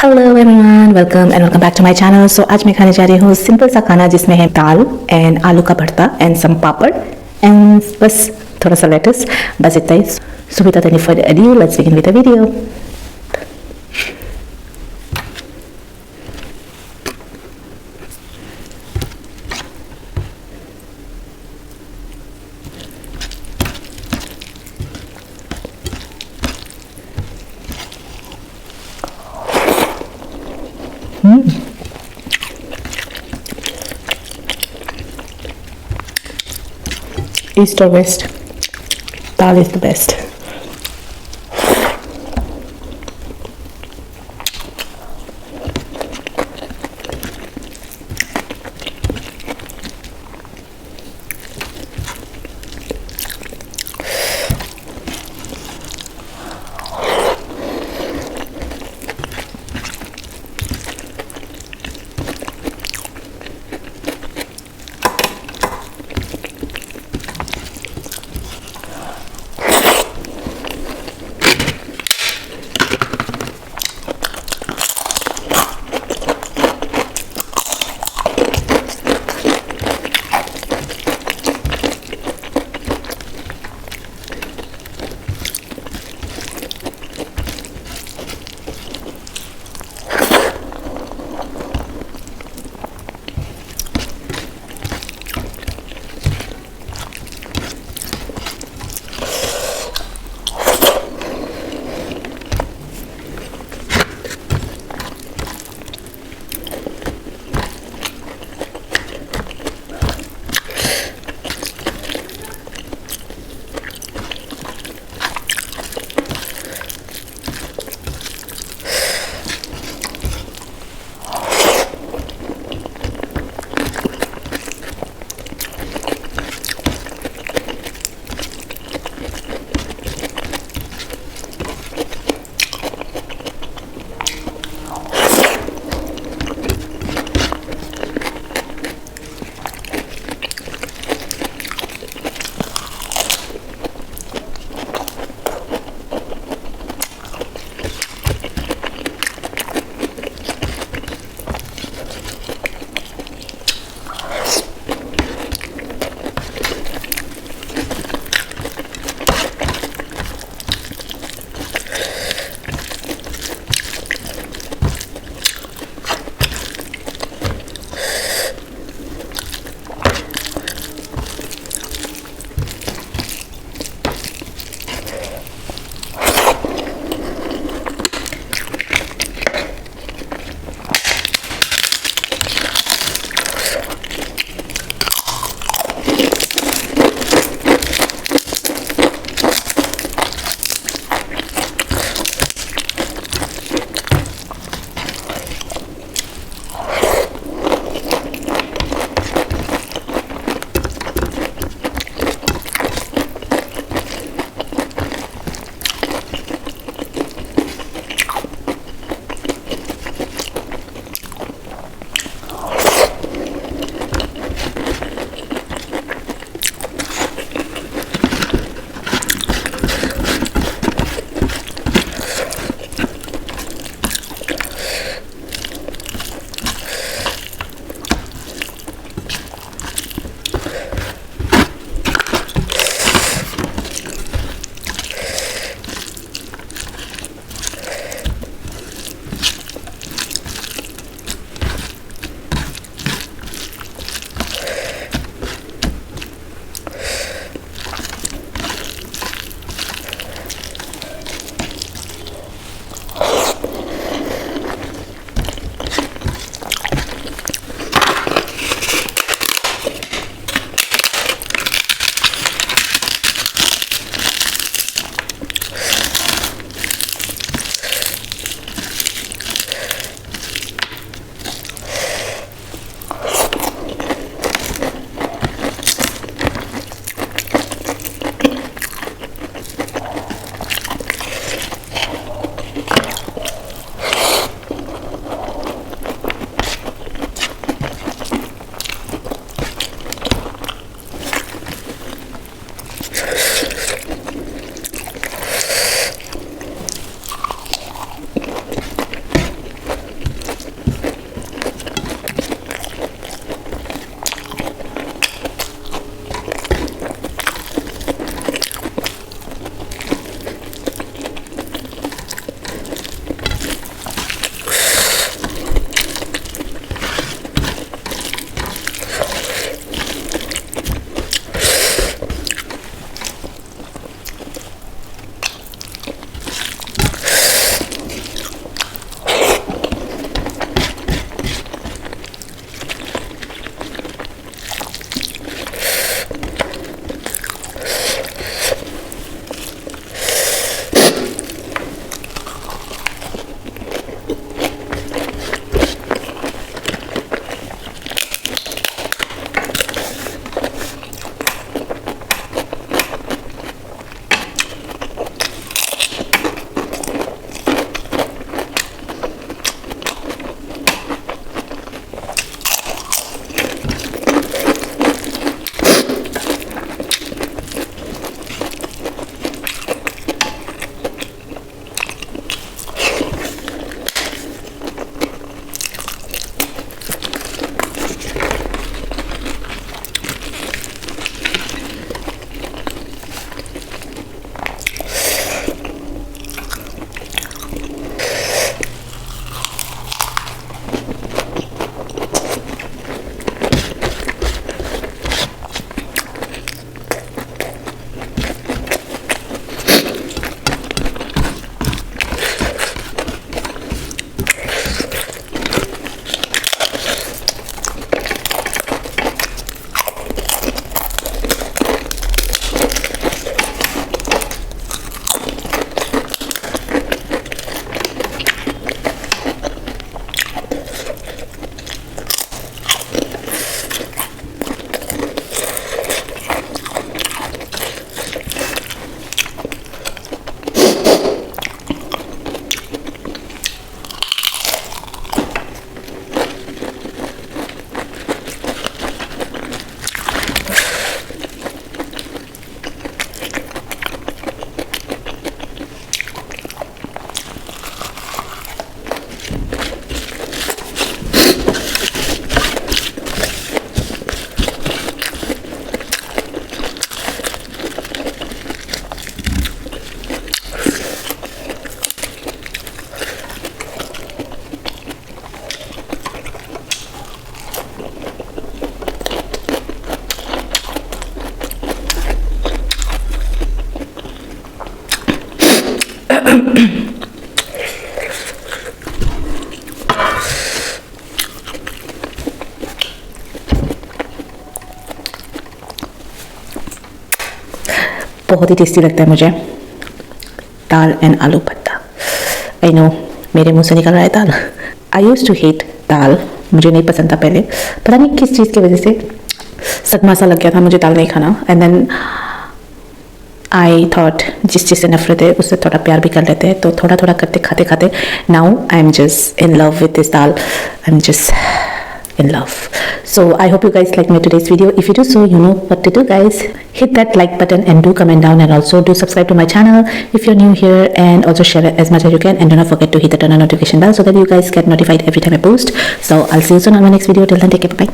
Hello everyone, welcome back to my channel. So आज मैं खाने जा रही हूँ सिंपल सा खाना जिसमें है दाल एंड आलू का भरता एंड सम पापड़ एंड बस थोड़ा सा लेटस, बस इतना ही। So without any further ado, let's begin with the video. East or west, dal is the best. बहुत ही टेस्टी लगता है मुझे दाल एंड आलू भरता। आई नो मेरे मुंह से निकल रहा है दाल। आई यूज टू हेट दाल, मुझे नहीं पसंद था पहले, पता नहीं किस चीज़ की वजह से सदमा सा लग गया था मुझे दाल नहीं खाना। एंड देन आई थॉट जिस चीज़ से नफरत है उससे थोड़ा प्यार भी कर लेते हैं, तो थोड़ा थोड़ा करते खाते खाते now I am just in love with this dal. I am just in love. So I hope you guys like my today's video. If you do so, you know what to do, guys. Hit that like button and do comment down, and also do subscribe to my channel if you're new here, and also share it as much as you can, and do not forget to hit the turn on notification bell so that you guys get notified every time I post. So I'll see you soon on my next video. Till then, take care, bye.